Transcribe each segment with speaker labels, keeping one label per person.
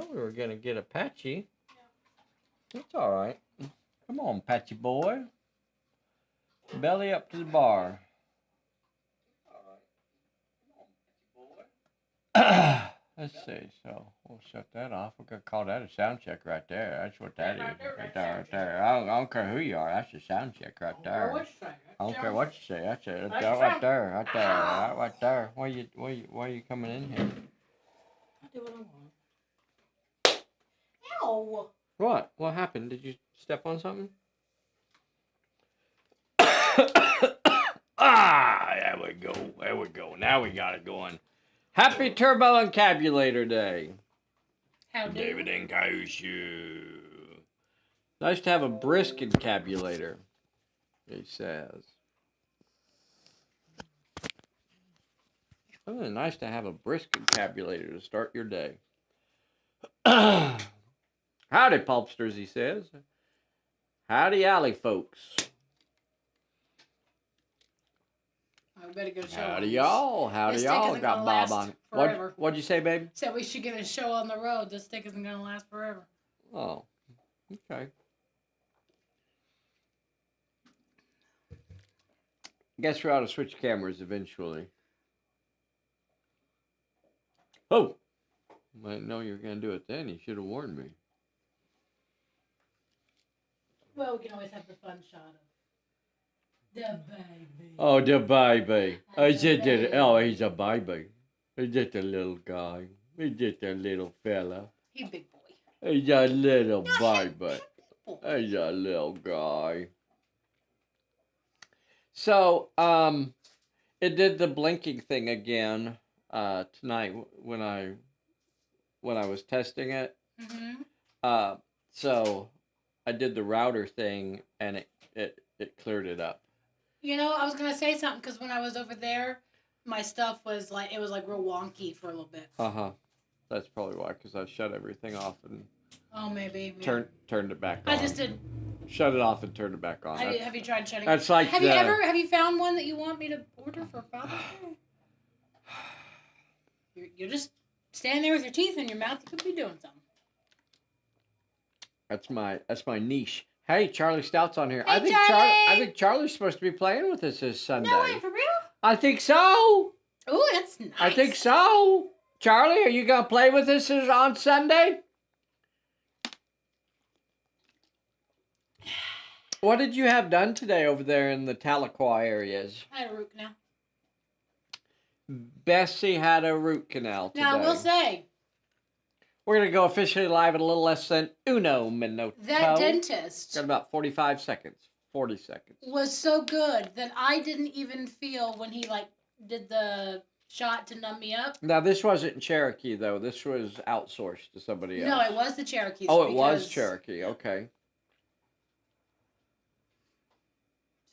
Speaker 1: know we were going to get a Patchy. It's all right. Come on, Patchy boy. Belly up to the bar. Let's see. So we'll shut that off. We're gonna call that a sound check right there. That's what that is. Right there. I don't care who you are. That's a sound check right there. I don't care what you say. That's it. Right there. Right there. Why are you coming in here?
Speaker 2: I do what I want. Ow!
Speaker 1: What? What happened? Did you step on something? There we go. There we go. Now we got it going. Happy Turbo Encabulator Day.
Speaker 2: Howdy.
Speaker 1: David Encabulator. Nice to have a brisk encabulator, he says. Oh, nice to have a brisk encabulator to start your day. Howdy, Pulpsters, he says. Howdy, alley folks.
Speaker 2: I better go show
Speaker 1: Howdy, y'all. Howdy, y'all. Got Bob on. What'd you say, baby?
Speaker 2: Said we should get a show on the road. This stick isn't going to last forever.
Speaker 1: Oh, okay. Guess we ought to switch cameras eventually. Oh! I didn't know you were going to do it then. You should have warned me.
Speaker 2: Well, we can always have the fun shot of the baby.
Speaker 1: Oh, the baby. He's a baby. He's just a little guy. He's just a little fella.
Speaker 2: He's a big boy.
Speaker 1: He's a little baby. He's a little guy. So, it did the blinking thing again tonight when I was testing it.
Speaker 2: Mm-hmm.
Speaker 1: So I did the router thing and it cleared it up.
Speaker 2: You know, I was gonna say something because when I was over there, my stuff was like real wonky for a little bit.
Speaker 1: That's probably why, because I shut everything off and
Speaker 2: maybe
Speaker 1: turned it back on.
Speaker 2: I just did.
Speaker 1: Shut it off and turned it back on.
Speaker 2: Have you tried shutting?
Speaker 1: That's like.
Speaker 2: Have you found one that you want me to order for Father's Day? You're just standing there with your teeth in your mouth. You could be doing something.
Speaker 1: That's my niche. Hey, Charlie Stout's on here.
Speaker 2: Hey,
Speaker 1: I think Charlie's supposed to be playing with us this Sunday.
Speaker 2: No way, for real?
Speaker 1: I think so.
Speaker 2: Ooh, that's nice.
Speaker 1: I think so. Charlie, are you gonna play with us on Sunday? What did you have done today over there in the Tahlequah areas?
Speaker 2: I had a root canal.
Speaker 1: Bessy had a root canal today.
Speaker 2: Now, I will say.
Speaker 1: We're going to go officially live in a little less than uno minuto.
Speaker 2: That dentist.
Speaker 1: Got about 45 seconds. 40 seconds.
Speaker 2: Was so good that I didn't even feel when he, did the shot to numb me up.
Speaker 1: Now, this wasn't Cherokee, though. This was outsourced to somebody else.
Speaker 2: No, it was the Cherokee.
Speaker 1: Oh, it was Cherokee. Okay.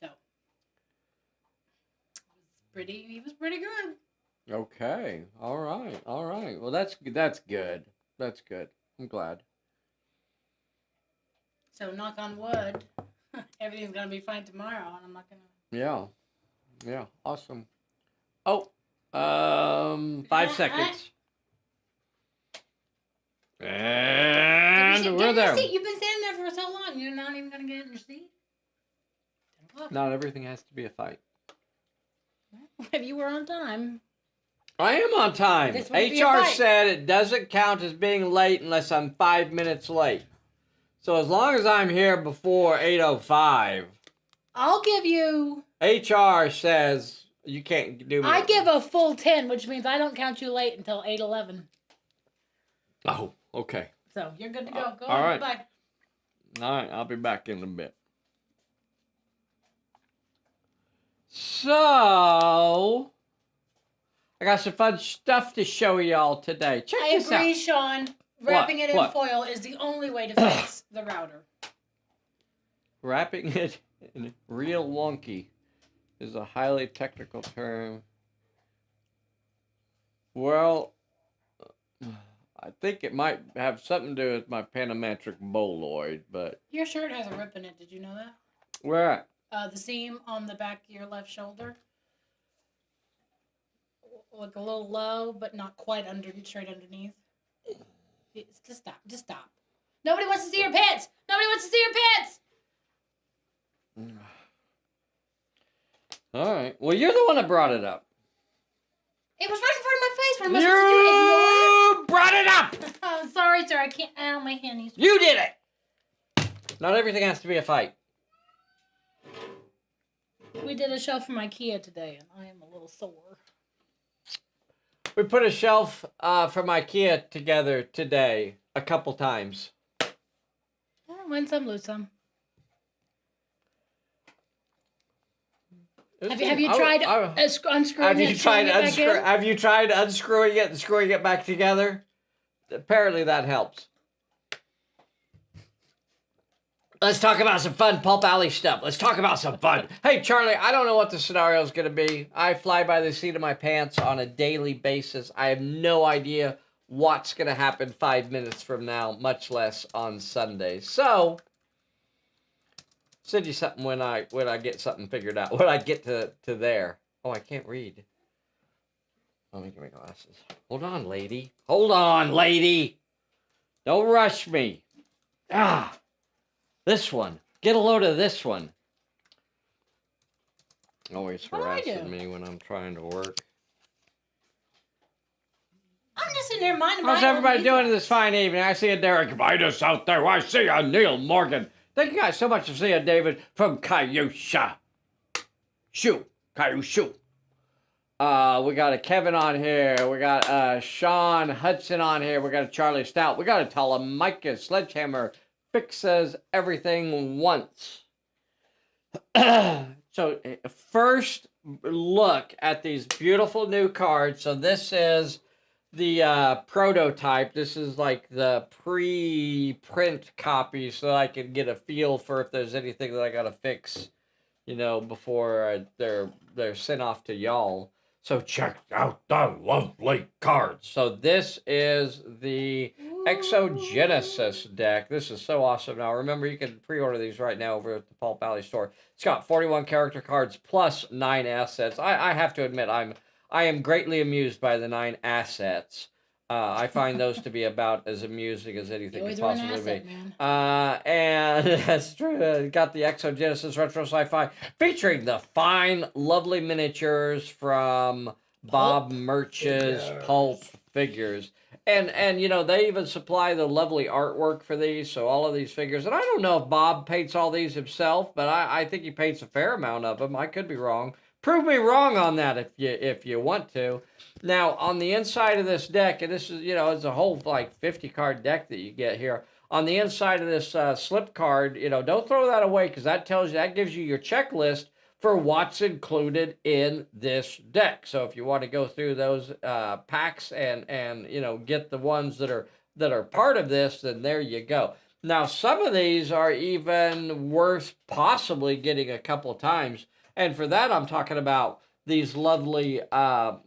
Speaker 2: So. He was pretty good.
Speaker 1: Okay. All right. Well, that's good. That's good. I'm glad.
Speaker 2: So, knock on wood, everything's going to be fine tomorrow, and I'm not going to...
Speaker 1: Yeah. Awesome. Oh, 5 seconds. And we're there.
Speaker 2: You've been standing there for so long, you're not even going to get in your seat? 10 o'clock.
Speaker 1: Not everything has to be a fight.
Speaker 2: If you were on time...
Speaker 1: I am on time. HR said it doesn't count as being late unless I'm 5 minutes late. So as long as I'm here before 8:05.
Speaker 2: I'll give you...
Speaker 1: HR says you can't do...
Speaker 2: I give a full 10, which means I don't count you late until 8:11.
Speaker 1: Oh, okay.
Speaker 2: So you're good to go. Go
Speaker 1: all
Speaker 2: on,
Speaker 1: right.
Speaker 2: Bye.
Speaker 1: All right, I'll be back in a bit. So... I got some fun stuff to show y'all today. Check this out.
Speaker 2: I agree, Sean. Wrapping it in foil is the only way to fix the router.
Speaker 1: Wrapping it in real wonky is a highly technical term. Well, I think it might have something to do with my panometric boloid, but...
Speaker 2: Your shirt has a rip in it. Did you know that?
Speaker 1: Where at?
Speaker 2: The seam on the back of your left shoulder. Like a little low, but not quite straight underneath. Just stop. Just stop. Nobody wants to see your pants. Nobody wants to see your pants.
Speaker 1: All right. Well, you're the one that brought it up.
Speaker 2: It was right in front of my face. What am I supposed to do?
Speaker 1: You brought it up.
Speaker 2: Oh, sorry, sir. I can't. Ow, my hand needs.
Speaker 1: You did it. Not everything has to be a fight.
Speaker 2: We did a shelf from IKEA today, and I am a little sore.
Speaker 1: We put a shelf from IKEA together today a couple times.
Speaker 2: Win some, lose some. Have you tried unscrewing it?
Speaker 1: Have you tried unscrewing it and screwing it back together? Apparently that helps. Let's talk about some fun Pulp Alley stuff. Let's talk about some fun. Hey, Charlie, I don't know what the scenario is going to be. I fly by the seat of my pants on a daily basis. I have no idea what's going to happen 5 minutes from now, much less on Sunday. So, send you something when I get something figured out. When I get to there. Oh, I can't read. Let me get my glasses. Hold on, lady. Hold on, lady. Don't rush me. Ah. This one. Get a load of this one. Always harassing me when I'm trying to work.
Speaker 2: I'm just sitting there minding.
Speaker 1: How's everybody doing this fine evening? I see a Derek Vitus out there. I see a Neil Morgan. Thank you guys so much for seeing David from Cayusha. Cayusha. We got a Kevin on here. We got Sean Hudson on here. We got a Charlie Stout. We got a Talamika Sledgehammer. Fixes everything once. So first look at these beautiful new cards. So this is the prototype. This is like the pre-print copy, so I can get a feel for if there's anything that I gotta fix, you know, before they're sent off to y'all. So check out the lovely cards. So this is the Exog Genesis deck. This is so awesome. Now, remember, you can pre-order these right now over at the Pulp Alley store. It's got 41 character cards plus 9 assets. I have to admit, I am greatly amused by the 9 assets. I find those to be about as amusing as anything could possibly be. And that's true. Got the Exog Genesis Retro Sci-Fi featuring the fine, lovely miniatures from Bob Murch's Pulp figures. And you know, they even supply the lovely artwork for these, so all of these figures. And I don't know if Bob paints all these himself, but I think he paints a fair amount of them. I could be wrong. Prove me wrong on that if you want to. Now, on the inside of this deck, and this is, you know, it's a whole like 50-card deck that you get here. On the inside of this slip card, you know, don't throw that away, because that gives you your checklist for what's included in this deck. So if you want to go through those packs and you know, get the ones that are part of this, then there you go. Now, some of these are even worth possibly getting a couple times. And for that, I'm talking about these lovely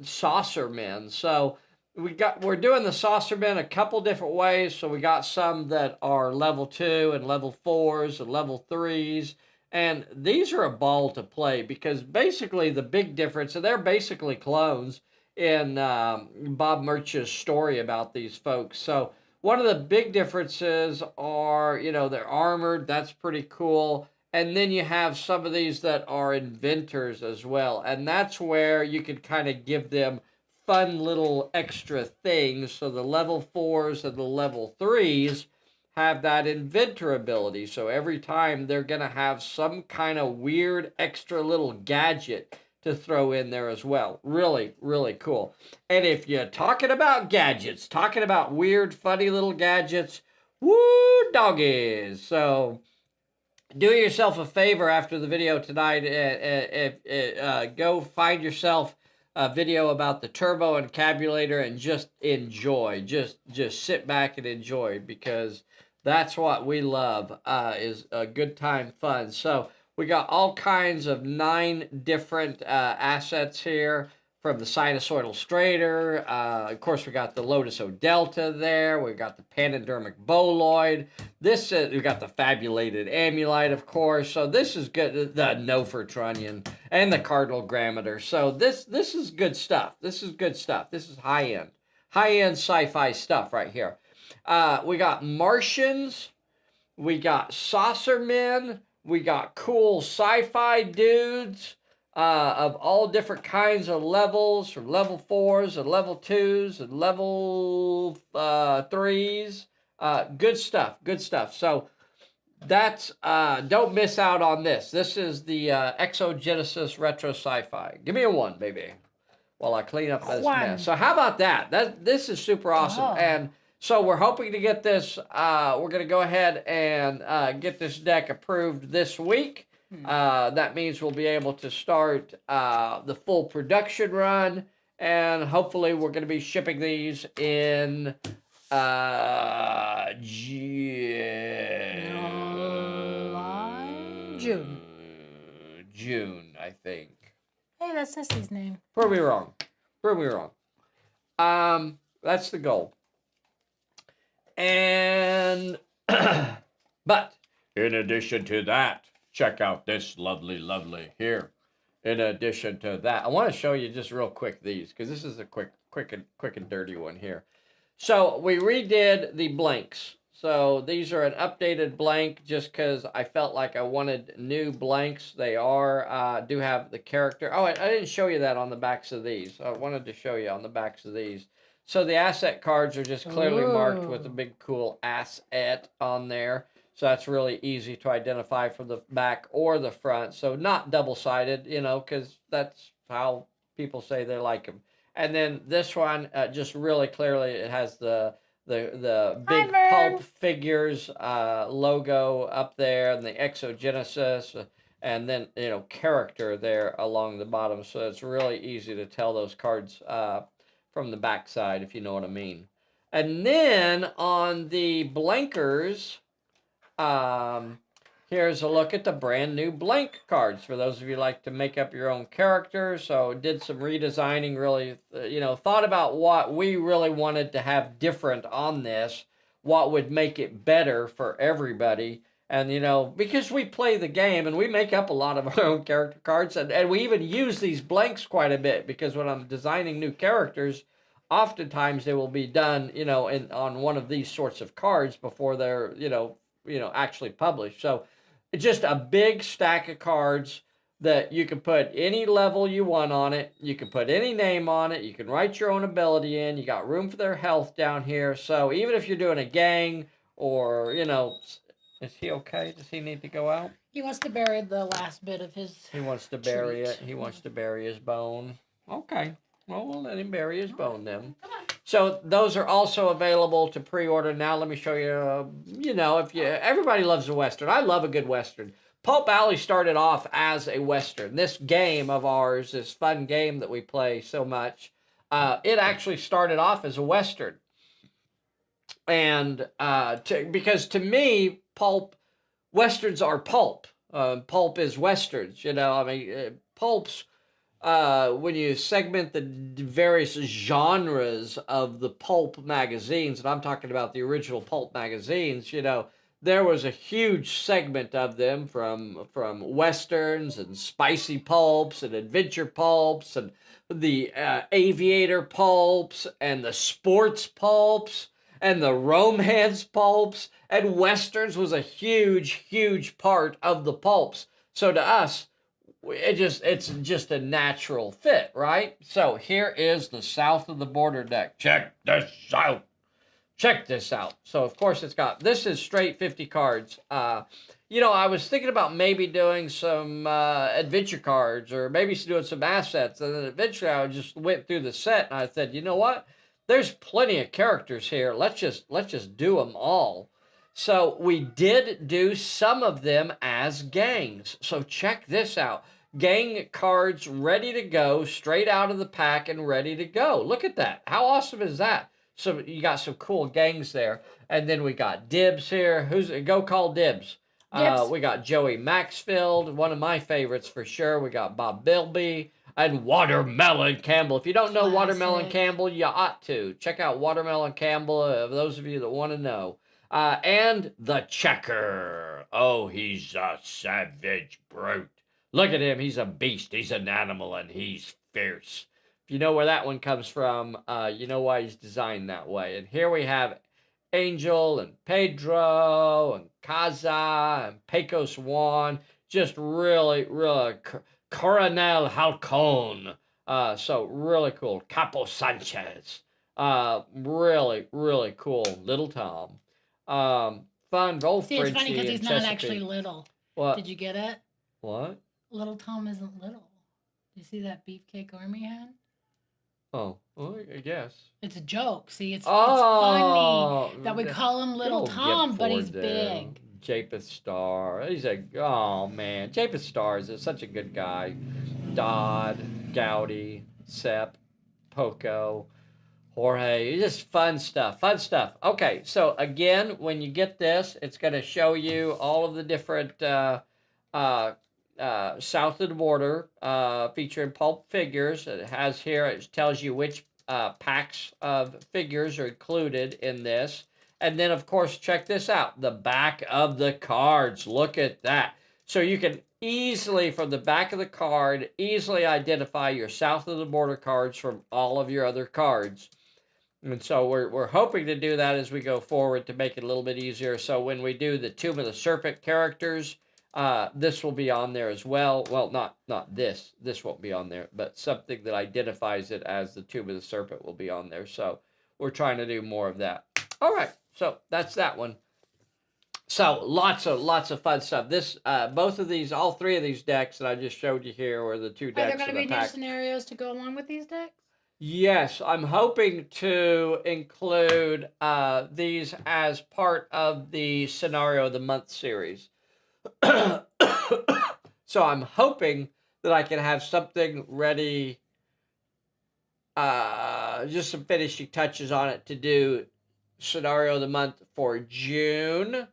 Speaker 1: saucer men. So we're doing the saucer men a couple different ways. So we got some that are level 2 and level 4s and level 3s. And these are a ball to play, because basically the big difference, and they're basically clones in Bob Murch's story about these folks. So one of the big differences are, you know, they're armored. That's pretty cool. And then you have some of these that are inventors as well. And that's where you can kind of give them fun little extra things. So the level 4s and the level 3s have that inventor ability. So every time they're going to have some kind of weird extra little gadget to throw in there as well. Really, really cool. And if you're talking about gadgets, talking about weird, funny little gadgets, woo doggies. So do yourself a favor after the video tonight. Go find yourself a video about the turbo encabulator and just enjoy. Just sit back and enjoy, because that's what we love, is a good time fun. So we got all kinds of 9 different assets here, from the sinusoidal straighter. Of course, we got the Lotus O Delta there. We got the Panodermic Boloid. We got the Fabulated Amulite, of course. So this is good. The Nofertrunnion and the Cardinal Grammater. So this is good stuff. This is good stuff. This is high-end sci-fi stuff right here. We got Martians. We got saucer men. We got cool sci-fi dudes of all different kinds of levels, from level 4s and level 2s and level 3s. Good stuff. Good stuff. So that's don't miss out on this. This is the Exog Genesis Retro Sci-Fi. Give me a 1, baby, while I clean up this mess. So how about that? This is super awesome.
Speaker 2: Oh.
Speaker 1: And so we're hoping to get this. We're going to go ahead and get this deck approved this week. That means we'll be able to start the full production run, and hopefully we're going to be shipping these in
Speaker 2: June.
Speaker 1: June, I think.
Speaker 2: Hey, that's Sissy's name.
Speaker 1: Prove me wrong. Prove me wrong. That's the goal. And but in addition to that, check out this lovely here. In addition to that, I want to show you just real quick these, because this is a quick and dirty one here. So we redid the blanks. So these are an updated blank just because I felt like I wanted new blanks. They are do have the character. Oh, I didn't show you that on the backs of these. I wanted to show you on the backs of these. So the asset cards are just clearly marked with a big cool asset on there. So that's really easy to identify from the back or the front. So not double-sided, you know, because that's how people say they like them. And then this one, just really clearly, it has the big Pulp figures logo up there, and the Exog Genesis, and then, you know, character there along the bottom. So it's really easy to tell those cards from the back side, if you know what I mean. And then on the blankers, here's a look at the brand new blank cards for those of you who like to make up your own character. So did some redesigning, really, you know, thought about what we really wanted to have different on this, what would make it better for everybody. And, you know, because we play the game and we make up a lot of our own character cards, and we even use these blanks quite a bit, because when I'm designing new characters, oftentimes they will be done, you know, on one of these sorts of cards before they're, you know, actually published. So it's just a big stack of cards that you can put any level you want on it. You can put any name on it. You can write your own ability in. You got room for their health down here. So even if you're doing a gang, or, you know, is he okay? Does he need to go out?
Speaker 2: He wants to bury the last bit of his.
Speaker 1: He wants to bury it. He wants to bury his bone. Okay. Well, we'll let him bury his bone then. So those are also available to pre-order now. Let me show you. You know, if you everybody loves a Western. I love a good Western. Pulp Alley started off as a Western. This game of ours, this fun game that we play so much, it actually started off as a Western. And because to me, Pulp Westerns are pulp. Pulp is Westerns. You know, I mean, pulps. When you segment the various genres of the pulp magazines, and I'm talking about the original pulp magazines, you know, there was a huge segment of them from Westerns and spicy pulps and adventure pulps and the aviator pulps and the sports pulps and the romance pulps, and Westerns was a huge part of the pulps. So to us, it's just a natural fit, right? So here is the South of the Border deck. Check this out. Check this out. So of course this is straight 50 cards. You know, I was thinking about maybe doing some adventure cards, or maybe doing some assets, and then eventually I just went through the set and I said, you know what? There's plenty of characters here. Let's just do them all. So we did do some of them as gangs. So check this out. Gang cards ready to go, straight out of the pack and ready to go. Look at that. How awesome is that? So you got some cool gangs there. And then we got Dibs here. Go call Dibs. We got Joey Maxfield, one of my favorites for sure. We got Bob Bilby and Watermelon Campbell. If you don't know Watermelon Campbell, you ought to. Check out Watermelon Campbell, those of you that want to know. And the Checker. Oh, he's a savage brute. Look at him. He's a beast. He's an animal, and he's fierce. If you know where that one comes from, you know why he's designed that way. And here we have Angel and Pedro and Kaza and Pecos Juan. Just really, really Coronel Halcon. So really cool. Capo Sanchez. Really, really cool. Little Tom. Fun. Old
Speaker 2: See, it's funny
Speaker 1: Frenchie
Speaker 2: because
Speaker 1: and
Speaker 2: he's not
Speaker 1: Chesapeake.
Speaker 2: actually little.
Speaker 1: What?
Speaker 2: Did you get it?
Speaker 1: What?
Speaker 2: Little Tom isn't little. You see that beefcake arm he had?
Speaker 1: Oh, well, I guess.
Speaker 2: It's a joke. See, it's funny that we
Speaker 1: the-
Speaker 2: call him Little
Speaker 1: Don't
Speaker 2: Tom,
Speaker 1: get
Speaker 2: but he's
Speaker 1: forward
Speaker 2: big.
Speaker 1: Japheth Star. He's a oh man. Japheth Star is such a good guy. Dodd, Gowdy, Sepp, Poco, Jorge. Just fun stuff. Fun stuff. Okay, so again, when you get this, it's going to show you all of the different south of the border featuring pulp figures. It has here, it tells you which packs of figures are included in this. And then, of course, check this out. The back of the cards. Look at that. So you can easily, from the back of the card, easily identify your south of the border cards from all of your other cards. And so we're hoping to do that as we go forward to make it a little bit easier. So when we do the Tomb of the Serpent characters, this will be on there as well. Well, not this. This won't be on there, but something that identifies it as the Tomb of the Serpent will be on there. So we're trying to do more of that. All right, so that's that one. So lots of fun stuff. This, both of these, all three of these decks that I just showed you here were the two decks.
Speaker 2: Are there going to be new scenarios to go along with these decks?
Speaker 1: Yes, I'm hoping to include these as part of the Scenario of the Month series. So I'm hoping that I can have something ready, just some finishing touches on it to do Scenario of the Month for June,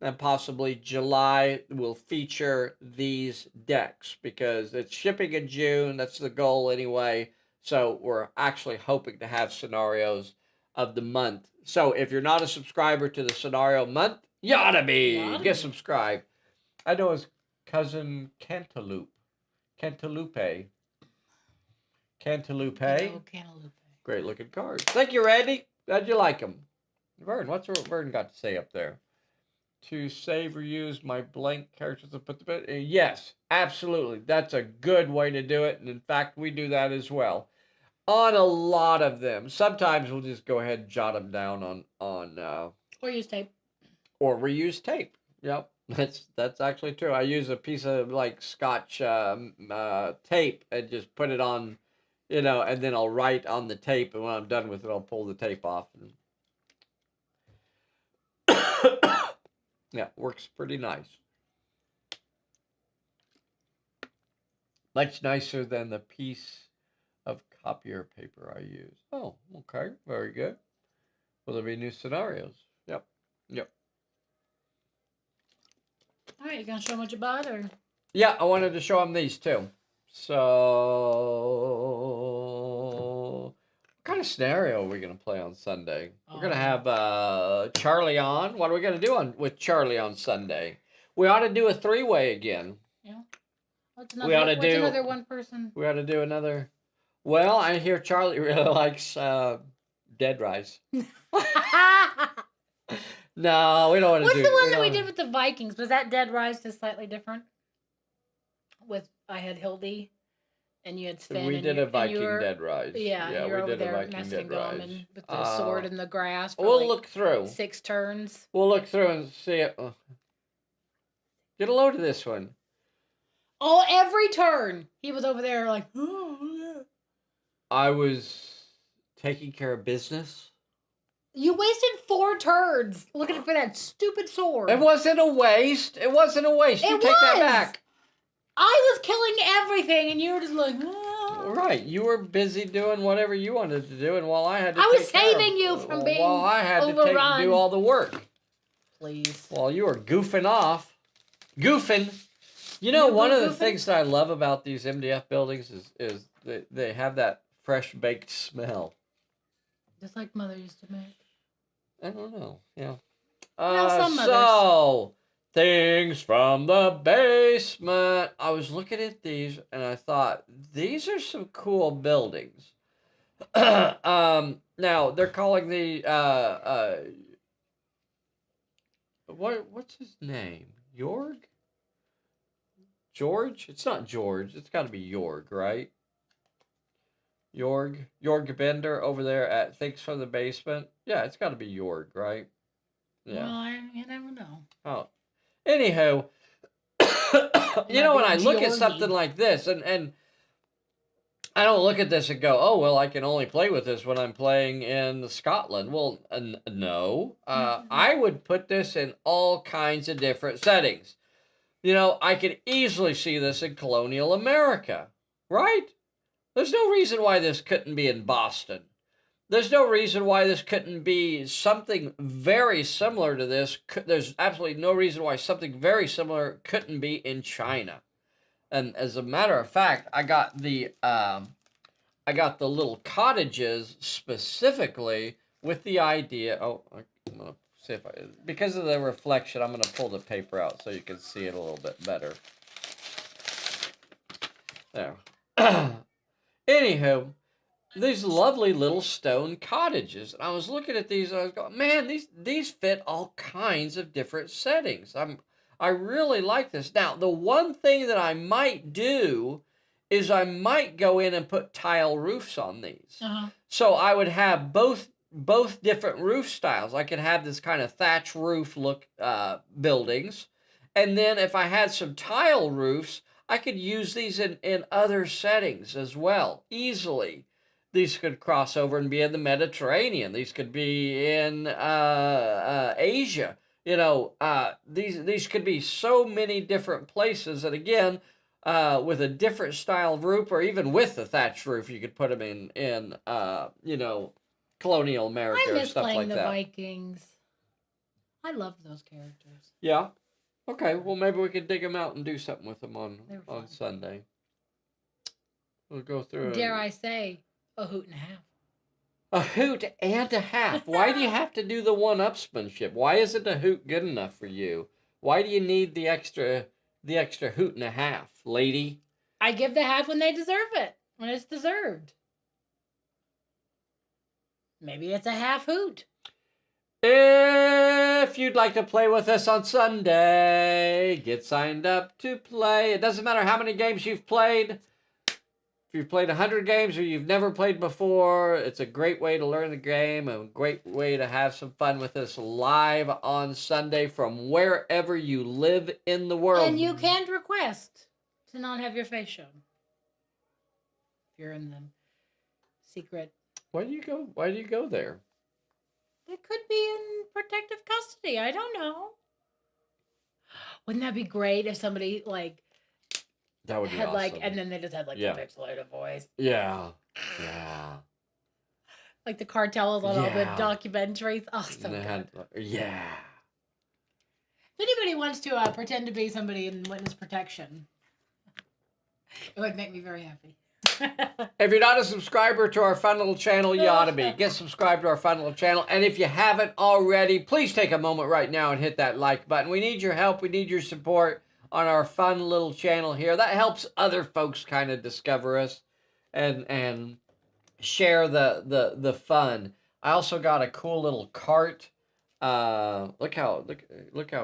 Speaker 1: and possibly July will feature these decks because it's shipping in June. That's the goal anyway. So we're actually hoping to have Scenarios of the Month. So if you're not a subscriber to the Scenario Month, you ought to be. Get subscribed. I know his cousin Cantaloupe. Cantaloupe. Great looking cards. Thank you, Randy. Glad you like them. Vern, what's Vern got to say up there? To save or use my blank characters to put the bit. Yes, absolutely. That's a good way to do it. And in fact, we do that as well. On a lot of them. Sometimes we'll just go ahead and jot them down on
Speaker 2: or use tape.
Speaker 1: Or reuse tape. Yep. That's actually true. I use a piece of like Scotch tape and just put it on, and then I'll write on the tape, and when I'm done with it, I'll pull the tape off. Yeah, works pretty nice. Much nicer than the piece of copier paper I use. Oh, okay. Very good. Will there be new scenarios? Yep.
Speaker 2: All right, you gonna show them what you bought, or?
Speaker 1: Yeah, I wanted to show them these too. So, what kind of scenario are we gonna play on Sunday? We're gonna have Charlie on. What are we gonna do with Charlie on Sunday? We ought to do a three-way again.
Speaker 2: Yeah. What's another one person?
Speaker 1: We ought to do another. Well, I hear Charlie really likes Dead Rise. No, we don't want to do.
Speaker 2: What's the one that we did with the Vikings? Was that Dead Rise just slightly different? I had Hildy, and you had Sven.
Speaker 1: We did a Viking Dead Rise.
Speaker 2: Yeah, we did a Viking Dead Rise. And with the sword in the grass.
Speaker 1: We'll look through
Speaker 2: 6 turns.
Speaker 1: We'll look through and see it. Get a load of this one.
Speaker 2: Oh, every turn he was over there like. Oh, yeah.
Speaker 1: I was taking care of business.
Speaker 2: You wasted 4 turns looking for that stupid sword.
Speaker 1: It wasn't a waste. You take that back.
Speaker 2: I was killing everything, and you were just like, oh.
Speaker 1: Right. You were busy doing whatever you wanted to do, and while I had to
Speaker 2: was saving you from being overrun.
Speaker 1: While I had to do all the work.
Speaker 2: Please.
Speaker 1: While you were goofing off. One of the things that I love about these MDF buildings is they have that fresh baked smell.
Speaker 2: Just like Mother used to make.
Speaker 1: I don't know. Yeah.
Speaker 2: Some mothers.
Speaker 1: So, things from the basement. I was looking at these and I thought, these are some cool buildings. Now, they're calling the What's his name? George? It's not George. It's got to be Jorg, right? Jorg Bender over there at Thinks from the Basement. Yeah, it's got to be Jorg, right? Yeah.
Speaker 2: Well, you never know.
Speaker 1: Oh, anywho, you know, when I look at something like this, and I don't look at this and go, oh, well, I can only play with this when I'm playing in Scotland. Well, no. I would put this in all kinds of different settings. You know, I could easily see this in colonial America, right? There's no reason why this couldn't be in Boston. There's no reason why this couldn't be something very similar to this. There's absolutely no reason why something very similar couldn't be in China. And as a matter of fact, I got the little cottages specifically with the idea. Oh, I'm gonna see if because of the reflection, I'm gonna pull the paper out so you can see it a little bit better. There. Anywho, these lovely little stone cottages. And I was looking at these and I was going, man, these fit all kinds of different settings. I really like this. Now, the one thing that I might do is I might go in and put tile roofs on these. So I would have both different roof styles. I could have this kind of thatch roof look buildings. And then if I had some tile roofs, I could use these in other settings as well, easily. These could cross over and be in the Mediterranean. These could be in Asia. You know, these could be so many different places. And again, with a different style of roof, or even with the thatched roof, you could put them in you know, colonial America or stuff like that. I miss playing the
Speaker 2: Vikings. I loved those characters.
Speaker 1: Yeah. Okay, well, maybe we could dig them out and do something with them on Sunday. We'll go through.
Speaker 2: Dare I say, a hoot and a half.
Speaker 1: A hoot and a half. Why do you have to do the one-upsmanship? Why isn't a hoot good enough for you? Why do you need the extra hoot and a half, lady?
Speaker 2: I give the half when they deserve it, when it's deserved. Maybe it's a half hoot.
Speaker 1: If you'd like to play with us on Sunday, get signed up to play. It doesn't matter how many games you've played. If you've played 100 games or you've never played before, it's a great way to learn the game, a great way to have some fun with us live on Sunday from wherever you live in the world.
Speaker 2: And you can request to not have your face shown. If you're in the secret.
Speaker 1: Why do you go there?
Speaker 2: It could be in protective custody. I don't know. Wouldn't that be great if somebody
Speaker 1: that would be
Speaker 2: had
Speaker 1: awesome.
Speaker 2: and then they just had a pixelated voice.
Speaker 1: Yeah.
Speaker 2: Like the cartels on all the documentaries. Oh, so good.
Speaker 1: Yeah.
Speaker 2: If anybody wants to pretend to be somebody in witness protection, it would make me very happy.
Speaker 1: If you're not a subscriber to our fun little channel, you ought to be. Get subscribed to our fun little channel. And if you haven't already, please take a moment right now and hit that like button. We need your help. We need your support on our fun little channel here. That helps other folks kind of discover us and share the fun. I also got a cool little cart. Look how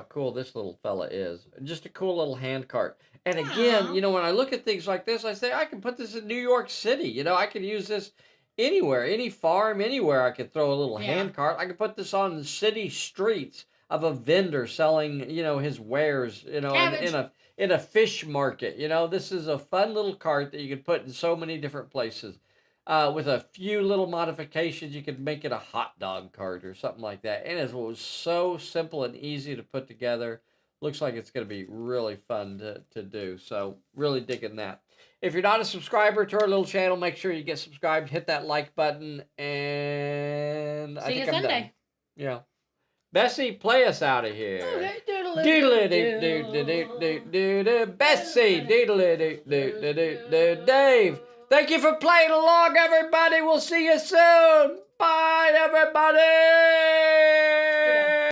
Speaker 1: cool this little fella is. Just a cool little hand cart. And again, you know, when I look at things like this, I say, I can put this in New York City. You know, I can use this anywhere, any farm, anywhere. I could throw a little hand cart. I could put this on the city streets of a vendor selling, you know, his wares, you know, in a fish market. You know, this is a fun little cart that you could put in so many different places. With a few little modifications, you could make it a hot dog cart or something like that. And it was so simple and easy to put together. Looks like it's going to be really fun to do. So, really digging that. If you're not a subscriber to our little channel, make sure you get subscribed. Hit that like button. And I think I'm done. Yeah. Bessy, play us out of here. Doodle-doo-doo-doo-doo-doo-doo-doo. Bessy, doodle-doo-doo-doo-doo. Dave, thank you for playing along, everybody. We'll see you soon. Bye, everybody.